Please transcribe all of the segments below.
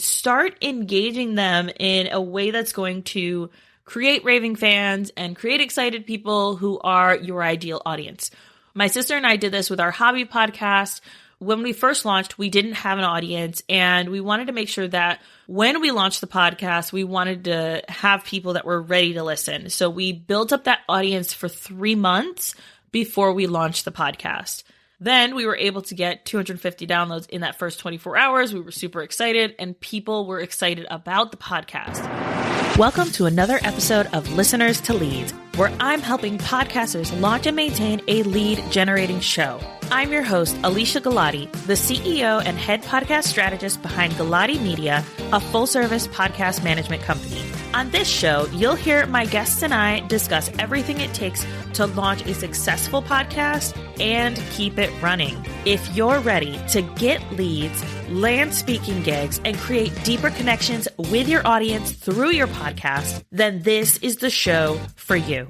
start engaging them in a way that's going to create raving fans and create excited people who are your ideal audience. My sister and I did this with our hobby podcast. When we first launched, we didn't have an audience, and we wanted to make sure that when we launched the podcast, we wanted to have people that were ready to listen. So we built up that audience for 3 months before we launched the podcast. Then we were able to get 250 downloads in that first 24 hours. We were super excited, and people were excited about the podcast. Welcome to another episode of Listeners to Leads, where I'm helping podcasters launch and maintain a lead-generating show. I'm your host, Alicia Galati, the CEO and head podcast strategist behind Galati Media, a full-service podcast management company. On this show, you'll hear my guests and I discuss everything it takes to launch a successful podcast and keep it running. If you're ready to get leads, land speaking gigs, and create deeper connections with your audience through your podcast, then this is the show for you.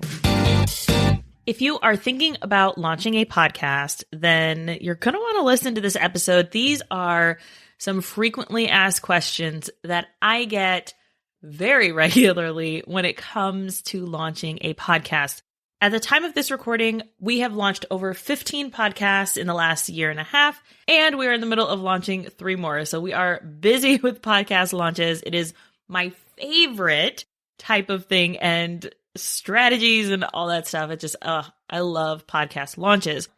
If you are thinking about launching a podcast, then you're going to want to listen to this episode. These are some frequently asked questions that I get very regularly when it comes to launching a podcast. At the time of this recording, we have launched over 15 podcasts in the last year and a half, and we're in the middle of launching 3 more. So we are busy with podcast launches. It is my favorite type of thing, and strategies and all that stuff. It just, I love podcast launches.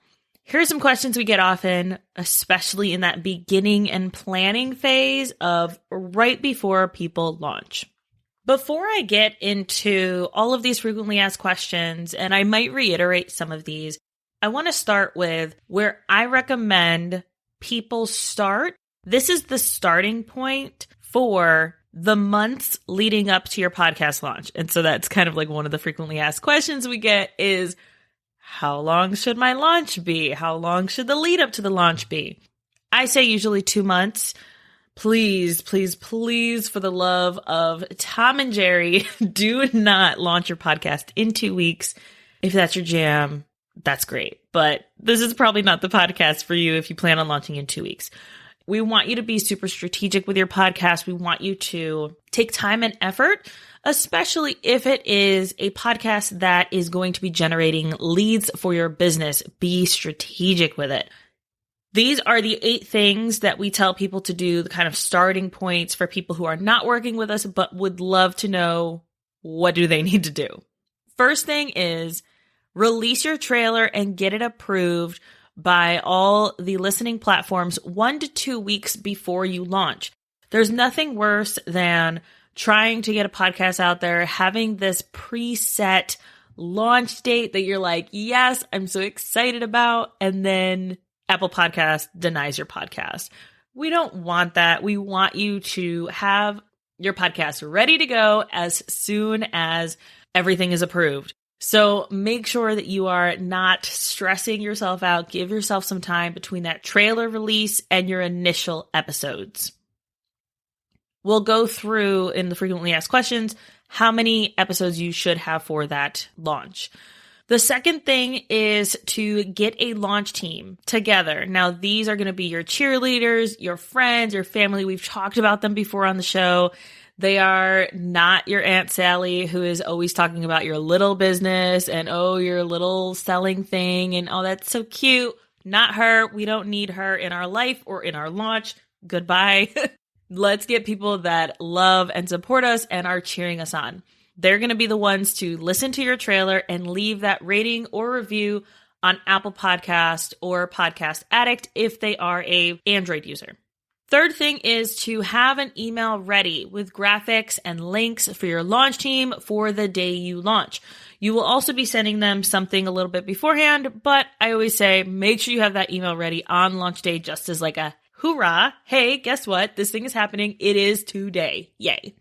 Here's some questions we get often, especially in that beginning and planning phase of right before people launch. Before I get into all of these frequently asked questions, and I might reiterate some of these, I want to start with where I recommend people start. This is the starting point for the months leading up to your podcast launch. And so that's kind of like one of the frequently asked questions we get is, how long should my launch be? How long should the lead up to the launch be? I say usually 2 months. Please, please, please, for the love of Tom and Jerry, do not launch your podcast in 2 weeks. If that's your jam, that's great. But this is probably not the podcast for you if you plan on launching in 2 weeks. We want you to be super strategic with your podcast. We want you to take time and effort, especially if it is a podcast that is going to be generating leads for your business. Be strategic with it. These are the 8 things that we tell people to do, the kind of starting points for people who are not working with us, but would love to know what do they need to do. First thing is release your trailer and get it approved by all the listening platforms 1 to 2 weeks before you launch. There's nothing worse than trying to get a podcast out there, having this preset launch date that you're like, yes, I'm so excited about, and then Apple Podcast denies your podcast. We don't want that. We want you to have your podcast ready to go as soon as everything is approved. So make sure that you are not stressing yourself out. Give yourself some time between that trailer release and your initial episodes. We'll go through in the frequently asked questions how many episodes you should have for that launch. The second thing is to get a launch team together. Now, these are going to be your cheerleaders, your friends, your family. We've talked about them before on the show. They are not your Aunt Sally, who is always talking about your little business and, oh, your little selling thing and, oh, that's so cute. Not her. We don't need her in our life or in our launch. Goodbye. Let's get people that love and support us and are cheering us on. They're going to be the ones to listen to your trailer and leave that rating or review on Apple Podcast or Podcast Addict if they are an Android user. Third thing is to have an email ready with graphics and links for your launch team for the day you launch. You will also be sending them something a little bit beforehand, but I always say make sure you have that email ready on launch day just as like a hoorah. Hey, guess what? This thing is happening. It is today. Yay.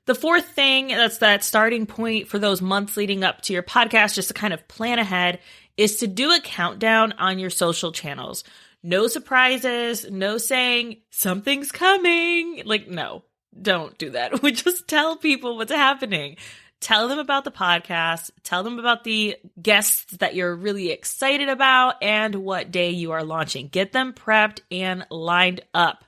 The fourth thing, that's that starting point for those months leading up to your podcast, just to kind of plan ahead, is to do a countdown on your social channels. No surprises, no saying something's coming. Like, no, don't do that. We just tell people what's happening. Tell them about the podcast. Tell them about the guests that you're really excited about and what day you are launching. Get them prepped and lined up.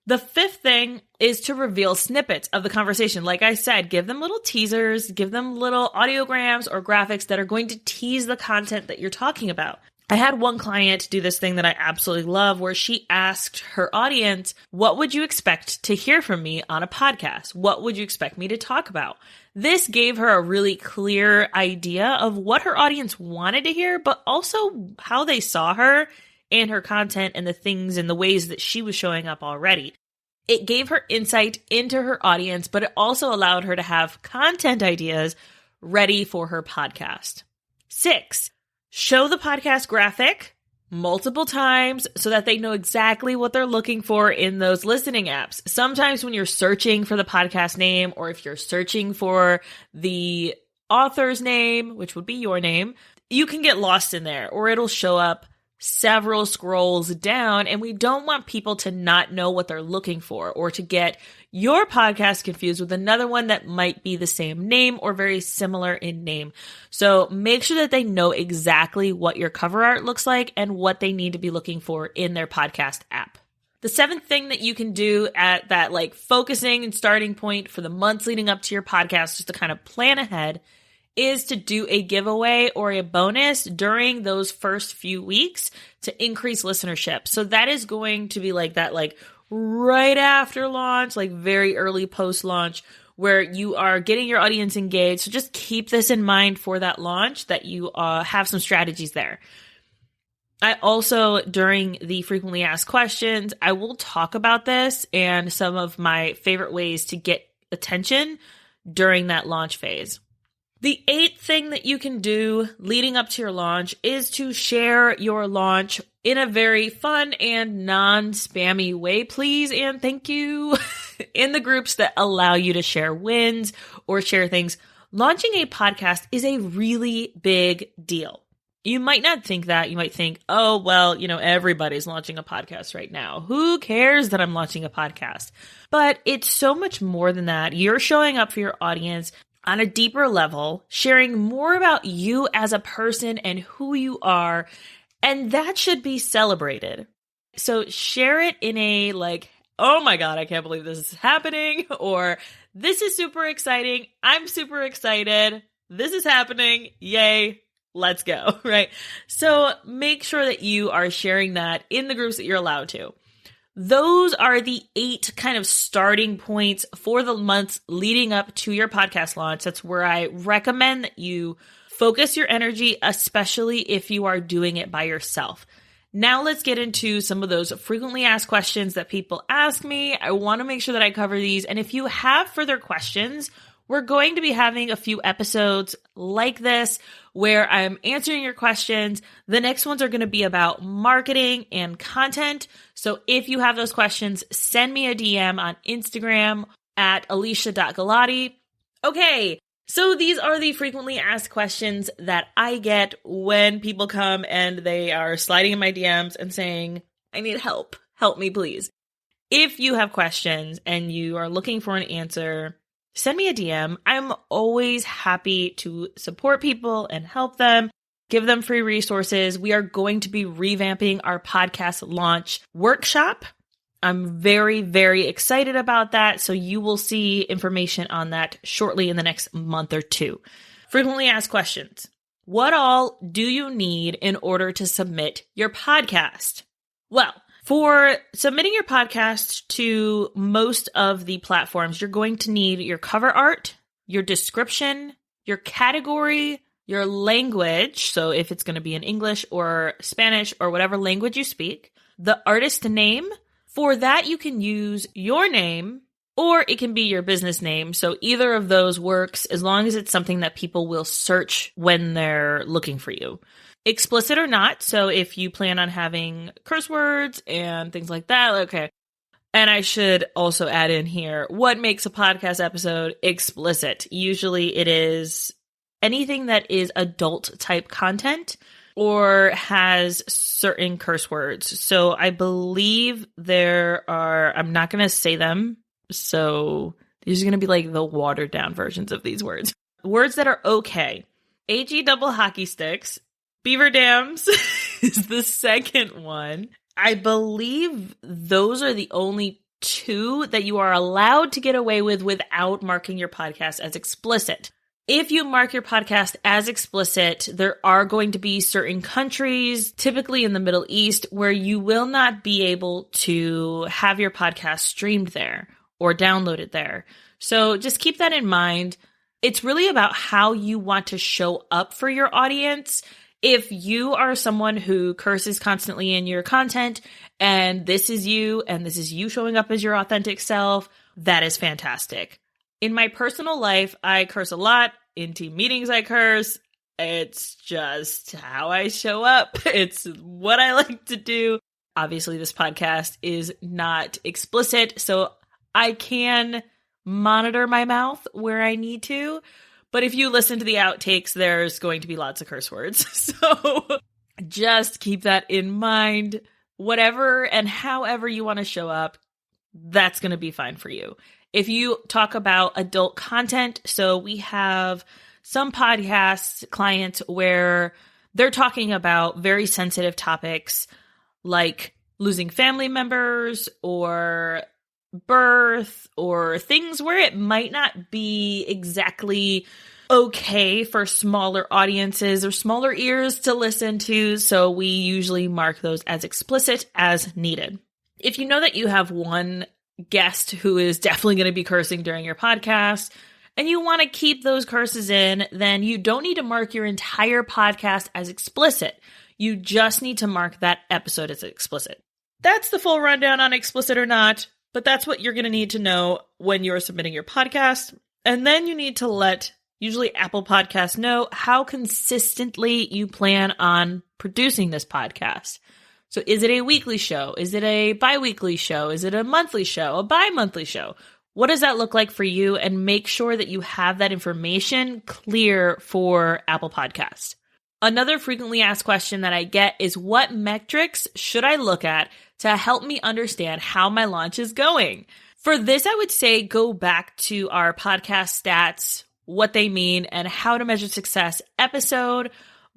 The fifth thing is to reveal snippets of the conversation. Like I said, give them little teasers, give them little audiograms or graphics that are going to tease the content that you're talking about. I had one client do this thing that I absolutely love where she asked her audience, what would you expect to hear from me on a podcast? What would you expect me to talk about? This gave her a really clear idea of what her audience wanted to hear, but also how they saw her and her content and the things and the ways that she was showing up already. It gave her insight into her audience, but it also allowed her to have content ideas ready for her podcast. 6, show the podcast graphic multiple times so that they know exactly what they're looking for in those listening apps. Sometimes when you're searching for the podcast name, or if you're searching for the author's name, which would be your name, you can get lost in there, or it'll show up several scrolls down, and we don't want people to not know what they're looking for or to get your podcast confused with another one that might be the same name or very similar in name. So make sure that they know exactly what your cover art looks like and what they need to be looking for in their podcast app. The 7th thing that you can do at that like focusing and starting point for the months leading up to your podcast, just to kind of plan ahead, is to do a giveaway or a bonus during those first few weeks to increase listenership. So that is going to be like that, like right after launch, like very early post-launch, where you are getting your audience engaged. So just keep this in mind for that launch, that you have some strategies there. I also, during the frequently asked questions, I will talk about this and some of my favorite ways to get attention during that launch phase. The 8th thing that you can do leading up to your launch is to share your launch in a very fun and non-spammy way, please and thank you, in the groups that allow you to share wins or share things. Launching a podcast is a really big deal. You might not think that. You might think, oh, well, everybody's launching a podcast right now. Who cares that I'm launching a podcast? But it's so much more than that. You're showing up for your audience on a deeper level, sharing more about you as a person and who you are, and that should be celebrated. So share it in a like, oh my God, I can't believe this is happening, or this is super exciting, I'm super excited, this is happening, yay, let's go, right? So make sure that you are sharing that in the groups that you're allowed to. Those are the 8 kind of starting points for the months leading up to your podcast launch. That's where I recommend that you focus your energy, especially if you are doing it by yourself. Now let's get into some of those frequently asked questions that people ask me. I want to make sure that I cover these. And if you have further questions, we're going to be having a few episodes like this where I'm answering your questions. The next ones are going to be about marketing and content. So if you have those questions, send me a DM on Instagram at alicia.galati. Okay, so these are the frequently asked questions that I get when people come and they are sliding in my DMs and saying, I need help. Help me, please. If you have questions and you are looking for an answer, send me a DM. I'm always happy to support people and help them, give them free resources. We are going to be revamping our podcast launch workshop. I'm very, very excited about that. So you will see information on that shortly in the next month or 2. Frequently asked questions. What all do you need in order to submit your podcast? Well, for submitting your podcast to most of the platforms, you're going to need your cover art, your description, your category, your language. So if it's going to be in English or Spanish or whatever language you speak, the artist name. For that, you can use your name or it can be your business name. So either of those works as long as it's something that people will search when they're looking for you. Explicit or not. So if you plan on having curse words and things like that, okay. And I should also add in here, what makes a podcast episode explicit? Usually it is anything that is adult type content or has certain curse words. So I believe there are, I'm not going to say them. So these are going to be like the watered down versions of these words. Words that are okay. AG double hockey sticks. Beaver dams is the second one. I believe those are the only two that you are allowed to get away with without marking your podcast as explicit. If you mark your podcast as explicit, there are going to be certain countries, typically in the Middle East, where you will not be able to have your podcast streamed there or downloaded there. So just keep that in mind. It's really about how you want to show up for your audience. If you are someone who curses constantly in your content, and this is you showing up as your authentic self, that is fantastic. In my personal life, I curse a lot. In team meetings, I curse. It's just how I show up. It's what I like to do. Obviously, this podcast is not explicit, so I can monitor my mouth where I need to. But if you listen to the outtakes, there's going to be lots of curse words. So just keep that in mind. Whatever and however you want to show up, that's going to be fine for you. If you talk about adult content, so we have some podcast clients where they're talking about very sensitive topics like losing family members or birth or things where it might not be exactly okay for smaller audiences or smaller ears to listen to. So we usually mark those as explicit as needed. If you know that you have one guest who is definitely going to be cursing during your podcast and you want to keep those curses in, then you don't need to mark your entire podcast as explicit. You just need to mark that episode as explicit. That's the full rundown on explicit or not, but that's what you're going to need to know when you're submitting your podcast. And then you need to let usually Apple Podcasts know how consistently you plan on producing this podcast. So is it a weekly show? Is it a bi-weekly show? Is it a monthly show? A bi-monthly show? What does that look like for you? And make sure that you have that information clear for Apple Podcasts. Another frequently asked question that I get is, what metrics should I look at to help me understand how my launch is going? For this, I would say go back to our podcast stats, what they mean, and how to measure success episode.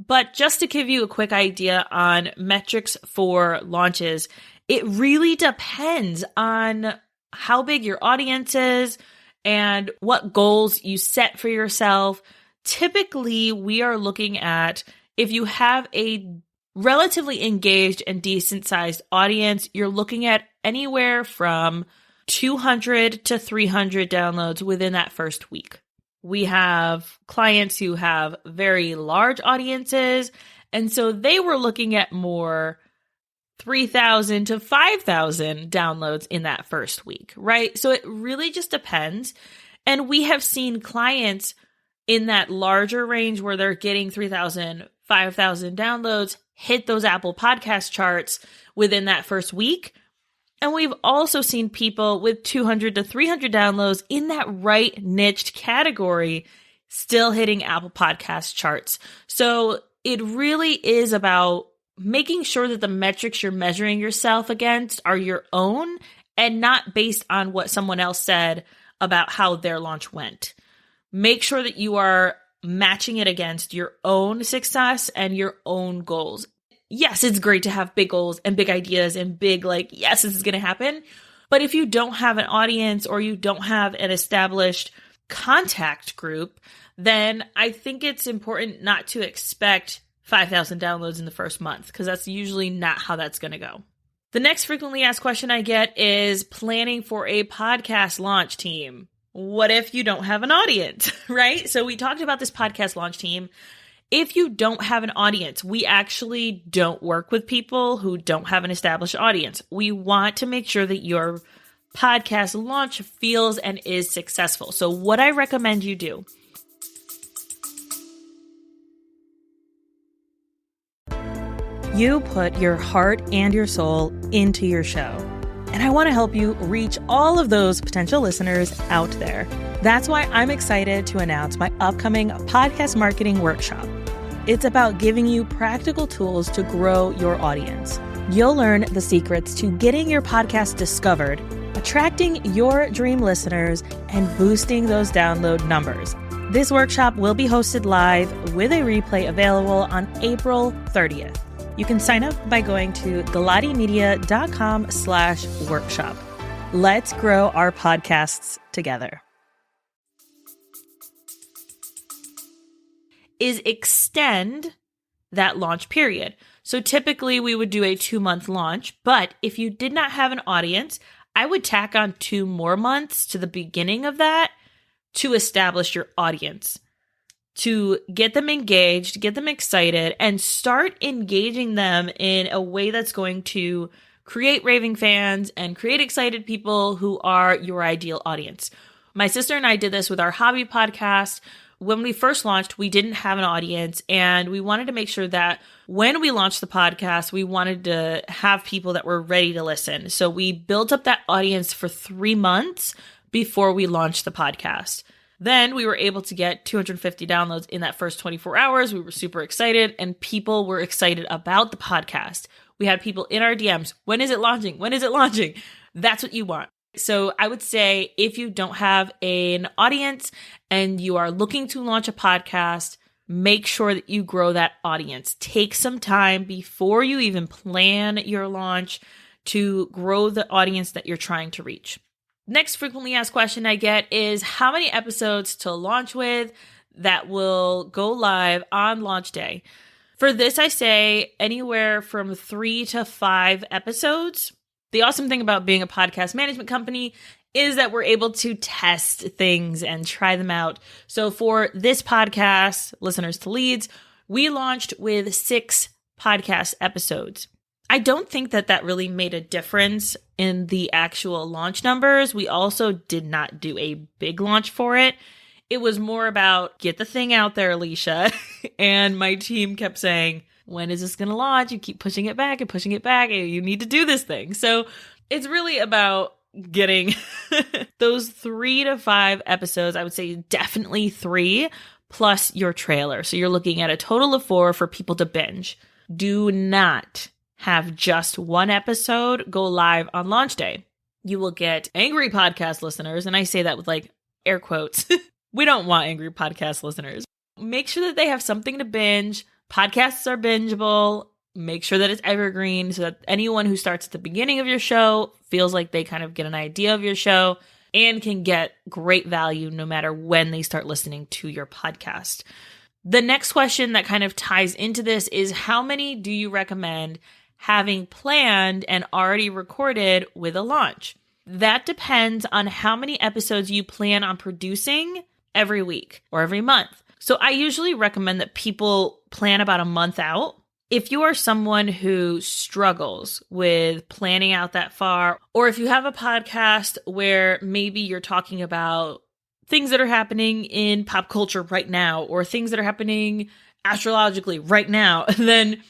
But just to give you a quick idea on metrics for launches, it really depends on how big your audience is and what goals you set for yourself. Typically, we are looking at, if you have a relatively engaged and decent sized audience, you're looking at anywhere from 200 to 300 downloads within that first week. We have clients who have very large audiences, and so they were looking at more 3,000 to 5,000 downloads in that first week, right? So it really just depends. And we have seen clients in that larger range where they're getting 3,000, 5,000 downloads hit those Apple Podcast charts within that first week. And we've also seen people with 200 to 300 downloads in that right niched category still hitting Apple Podcast charts. So it really is about making sure that the metrics you're measuring yourself against are your own and not based on what someone else said about how their launch went. Make sure that you are matching it against your own success and your own goals. Yes, it's great to have big goals and big ideas and big, yes, this is going to happen. But if you don't have an audience or you don't have an established contact group, then I think it's important not to expect 5,000 downloads in the first month, because that's usually not how that's going to go. The next frequently asked question I get is planning for a podcast launch team. What if you don't have an audience, right? So we talked about this podcast launch team. If you don't have an audience, we actually don't work with people who don't have an established audience. We want to make sure that your podcast launch feels and is successful. So what I recommend you do, you put your heart and your soul into your show. And I want to help you reach all of those potential listeners out there. That's why I'm excited to announce my upcoming podcast marketing workshop. It's about giving you practical tools to grow your audience. You'll learn the secrets to getting your podcast discovered, attracting your dream listeners, and boosting those download numbers. This workshop will be hosted live with a replay available on April 30th. You can sign up by going to galatimedia.com/workshop. Let's grow our podcasts together. Is extend that launch period. So typically we would do a 2-month launch, but if you did not have an audience, I would tack on 2 more months to the beginning of that to establish your audience, to get them engaged, get them excited, and start engaging them in a way that's going to create raving fans and create excited people who are your ideal audience. My sister and I did this with our hobby podcast. When we first launched, we didn't have an audience, and we wanted to make sure that when we launched the podcast, we wanted to have people that were ready to listen. So we built up that audience for 3 months before we launched the podcast. Then we were able to get 250 downloads in that first 24 hours. We were super excited, and people were excited about the podcast. We had people in our DMs. When is it launching? When is it launching? That's what you want. So I would say if you don't have an audience and you are looking to launch a podcast, make sure that you grow that audience. Take some time before you even plan your launch to grow the audience that you're trying to reach. Next frequently asked question I get is how many episodes to launch with that will go live on launch day. For this, I say anywhere from 3 to 5 episodes. The awesome thing about being a podcast management company is that we're able to test things and try them out. So for this podcast, Listeners to Leads, we launched with 6 podcast episodes. I don't think that that really made a difference in the actual launch numbers. We also did not do a big launch for it. It was more about get the thing out there, Alicia. And my team kept saying, when is this going to launch? You keep pushing it back and pushing it back. You need to do this thing. So it's really about getting those 3 to 5 episodes. I would say definitely 3 plus your trailer. So you're looking at a total of 4 for people to binge. Do not have just 1 episode go live on launch day. You will get angry podcast listeners. And I say that with like air quotes. We don't want angry podcast listeners. Make sure that they have something to binge. Podcasts are bingeable. Make sure that it's evergreen so that anyone who starts at the beginning of your show feels like they kind of get an idea of your show and can get great value no matter when they start listening to your podcast. The next question that kind of ties into this is how many do you recommend having planned and already recorded with a launch? That depends on how many episodes you plan on producing every week or every month. So I usually recommend that people plan about a month out. If you are someone who struggles with planning out that far, or if you have a podcast where maybe you're talking about things that are happening in pop culture right now, or things that are happening astrologically right now, then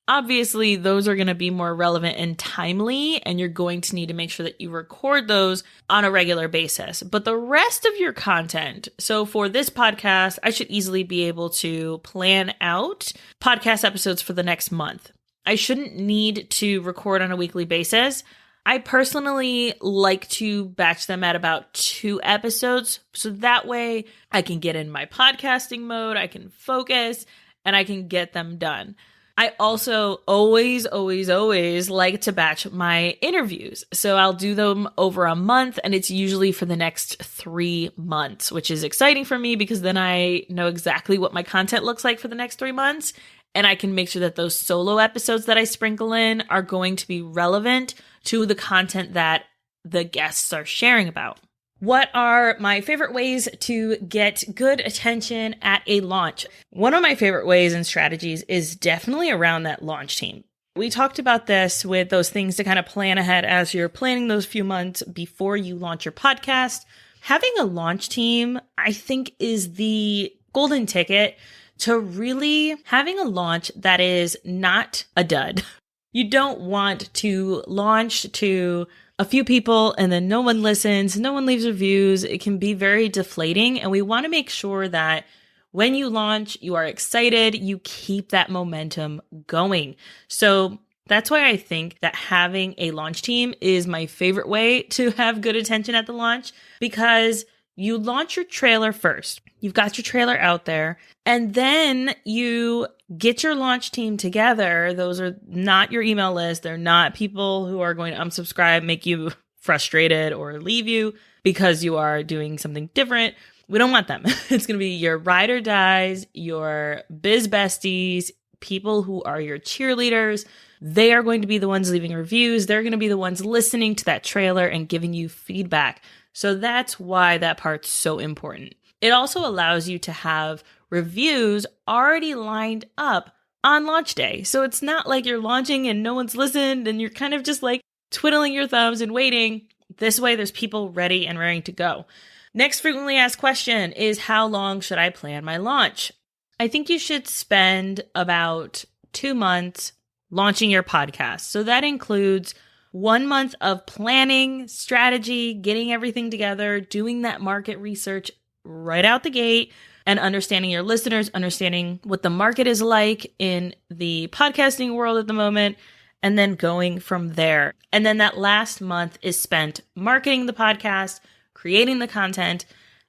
obviously those are going to be more relevant and timely, and you're going to need to make sure that you record those on a regular basis. But the rest of your content, so for this podcast, I should easily be able to plan out podcast episodes for the next month. I shouldn't need to record on a weekly basis. I personally like to batch them at about 2 episodes, so that way I can get in my podcasting mode, I can focus, and I can get them done. I also always like to batch my interviews. So I'll do them over a month, and it's usually for the next 3 months, which is exciting for me because then I know exactly what my content looks like for the next 3 months. And I can make sure that those solo episodes that I sprinkle in are going to be relevant to the content that the guests are sharing about. What are my favorite ways to get good attention at a launch? One of my favorite ways and strategies is definitely around that launch team. We talked about this with those things to kind of plan ahead as you're planning those few months before you launch your podcast. Having a launch team, I think, is the golden ticket to really having a launch that is not a dud. You don't want to launch to a few people and then no one listens, no one leaves reviews. It can be very deflating, and we want to make sure that when you launch, you are excited, you keep that momentum going. So that's why I think that having a launch team is my favorite way to have good attention at the launch, because you launch your trailer first. You've got your trailer out there, and then you get your launch team together. Those are not your email list. They're not people who are going to unsubscribe, make you frustrated or leave you because you are doing something different. We don't want them. It's going to be your ride or dies, your biz besties, people who are your cheerleaders. They are going to be the ones leaving reviews. They're going to be the ones listening to that trailer and giving you feedback. So that's why that part's so important. It also allows you to have reviews already lined up on launch day. So it's not like you're launching and no one's listened and you're kind of just like twiddling your thumbs and waiting. This way, there's people ready and raring to go. Next frequently asked question is, how long should I plan my launch? I think you should spend about 2 months launching your podcast. So that includes 1 month of planning, strategy, getting everything together, doing that market research right out the gate, and understanding your listeners, understanding what the market is like in the podcasting world at the moment, and then going from there. And then that last month is spent marketing the podcast, creating the content,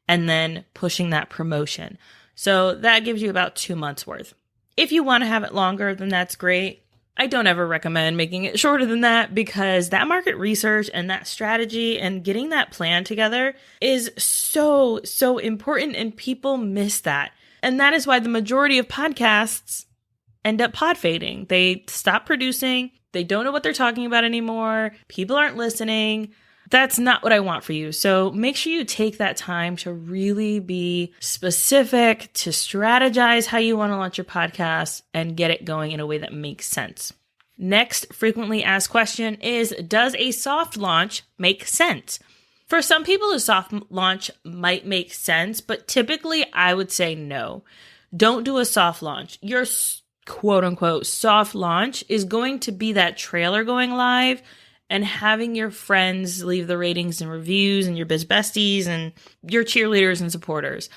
and then pushing that promotion. So that gives you about 2 months worth. If you want to have it longer, then that's great. I don't ever recommend making it shorter than that because that market research and that strategy and getting that plan together is so important, and people miss that. And that is why the majority of podcasts end up pod fading. They stop producing. They don't know what they're talking about anymore. People aren't listening. That's not what I want for you. So make sure you take that time to really be specific, to strategize how you want to launch your podcast and get it going in a way that makes sense. Next frequently asked question is, does a soft launch make sense? For some people, a soft launch might make sense, but typically I would say no. Don't do a soft launch. Your quote unquote soft launch is going to be that trailer going live and having your friends leave the ratings and reviews and your biz besties and your cheerleaders and supporters.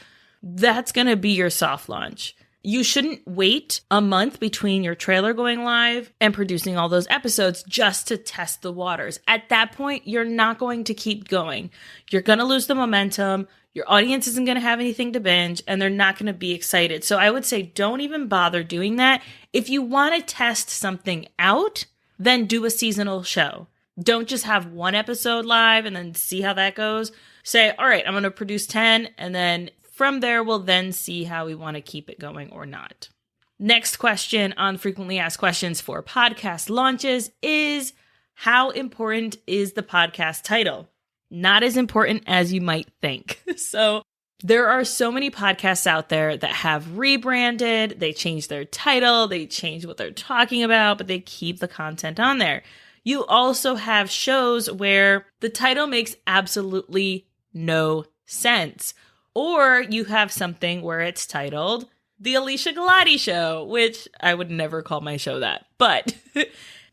That's going to be your soft launch. You shouldn't wait a month between your trailer going live and producing all those episodes just to test the waters. At that point, you're not going to keep going. You're going to lose the momentum. Your audience isn't going to have anything to binge, and they're not going to be excited. So I would say don't even bother doing that. If you want to test something out, then do a seasonal show. Don't just have one episode live and then see how that goes. Say, all right, I'm going to produce 10, and then from there, we'll then see how we want to keep it going or not. Next question on frequently asked questions for podcast launches is, how important is the podcast title? Not as important as you might think. So there are so many podcasts out there that have rebranded, they change their title, they change what they're talking about, but they keep the content on there. You also have shows where the title makes absolutely no sense. Or you have something where it's titled The Alicia Galati Show, which I would never call my show that. But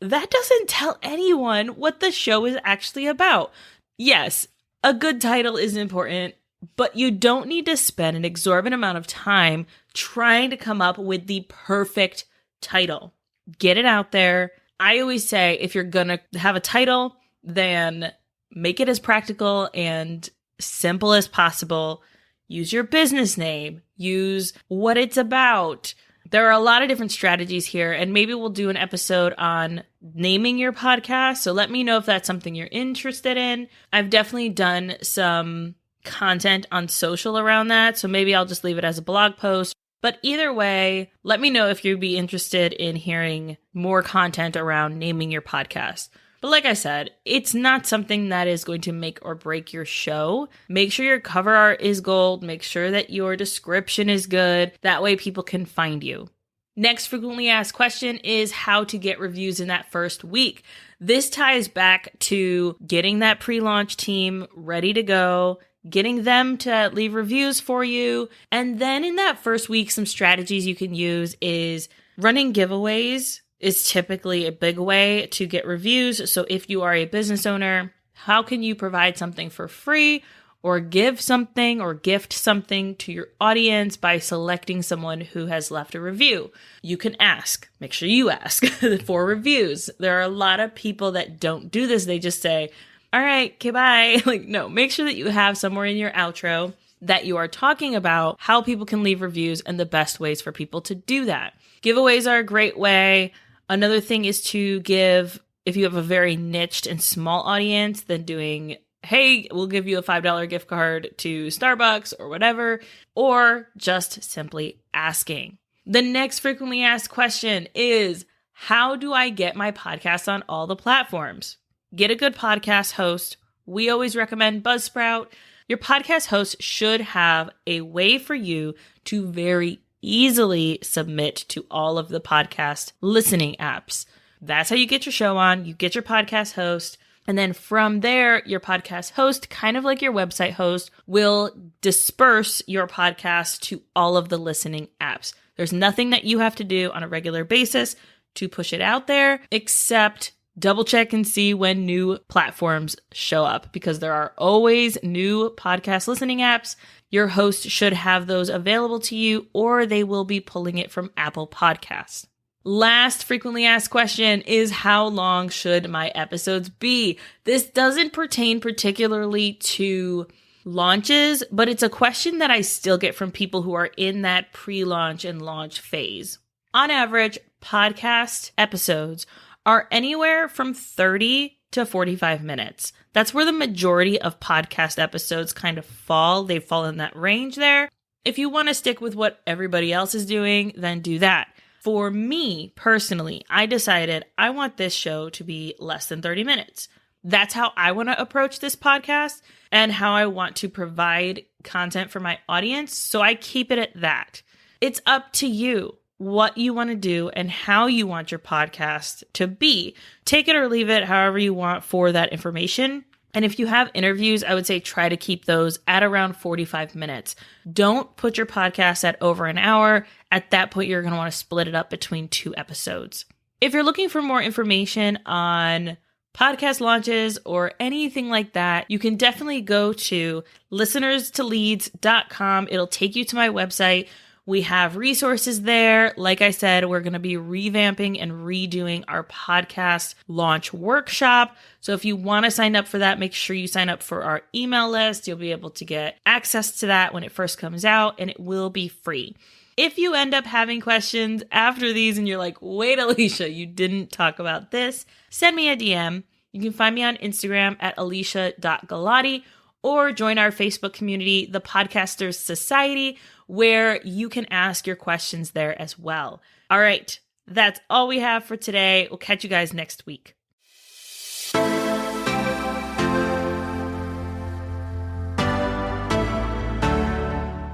that doesn't tell anyone what the show is actually about. Yes, a good title is important, but you don't need to spend an exorbitant amount of time trying to come up with the perfect title. Get it out there. I always say, if you're going to have a title, then make it as practical and simple as possible. Use your business name. Use what it's about. There are a lot of different strategies here, and maybe we'll do an episode on naming your podcast. So let me know if that's something you're interested in. I've definitely done some content on social around that, so maybe I'll just leave it as a blog post. But either way, let me know if you'd be interested in hearing more content around naming your podcast. But like I said, it's not something that is going to make or break your show. Make sure your cover art is gold. Make sure that your description is good. That way people can find you. Next frequently asked question is how to get reviews in that first week. This ties back to getting that pre-launch team ready to go, getting them to leave reviews for you. And then in that first week, some strategies you can use is running giveaways is typically a big way to get reviews. So if you are a business owner, how can you provide something for free or give something or gift something to your audience by selecting someone who has left a review? You can ask, make sure you ask for reviews. There are a lot of people that don't do this. They just say, all right, okay, bye. Like, no, make sure that you have somewhere in your outro that you are talking about how people can leave reviews and the best ways for people to do that. Giveaways are a great way. Another thing is to give If you have a very niched and small audience, then doing, hey, we'll give you a $5 gift card to Starbucks or whatever, or just simply asking. The next frequently asked question is, how do I get my podcast on all the platforms? Get a good podcast host. We always recommend Buzzsprout. Your podcast host should have a way for you to very easily submit to all of the podcast listening apps. That's how you get your show on. You get your podcast host. And then from there, your podcast host, kind of like your website host, will disperse your podcast to all of the listening apps. There's nothing that you have to do on a regular basis to push it out there, except double check and see when new platforms show up, because there are always new podcast listening apps. Your host should have those available to you, or they will be pulling it from Apple Podcasts. Last frequently asked question is, how long should my episodes be? This doesn't pertain particularly to launches, but it's a question that I still get from people who are in that pre-launch and launch phase. On average, podcast episodes are anywhere from 30 to 45 minutes. That's where the majority of podcast episodes kind of fall. They fall in that range there. If you want to stick with what everybody else is doing, then do that. For me personally, I decided I want this show to be less than 30 minutes. That's how I want to approach this podcast and how I want to provide content for my audience. So I keep it at that. It's up to you what you want to do and how you want your podcast to be. Take it or leave it however you want for that information. And if you have interviews, I would say try to keep those at around 45 minutes. Don't put your podcast at over an hour. At that point, you're going to want to split it up between 2 episodes. If you're looking for more information on podcast launches or anything like that, you can definitely go to listenerstoleads.com. It'll take you to my website. We have resources there. Like I said, we're going to be revamping and redoing our podcast launch workshop. So if you want to sign up for that, make sure you sign up for our email list. You'll be able to get access to that when it first comes out, and it will be free. If you end up having questions after these and you're like, wait, Alicia, you didn't talk about this, send me a DM. You can find me on Instagram at alicia.galati, or join our Facebook community, the Podcasters Society, where you can ask your questions there as well. All right, that's all we have for today. We'll catch you guys next week.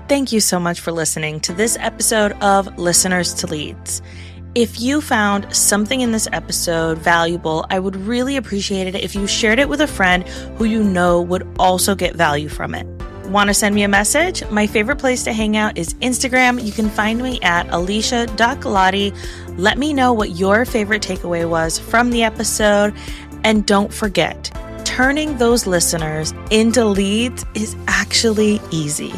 Thank you so much for listening to this episode of Listeners to Leads. If you found something in this episode valuable, I would really appreciate it if you shared it with a friend who you know would also get value from it. Want to send me a message? My favorite place to hang out is Instagram. You can find me at alicia.galati. Let me know what your favorite takeaway was from the episode. And don't forget, turning those listeners into leads is actually easy.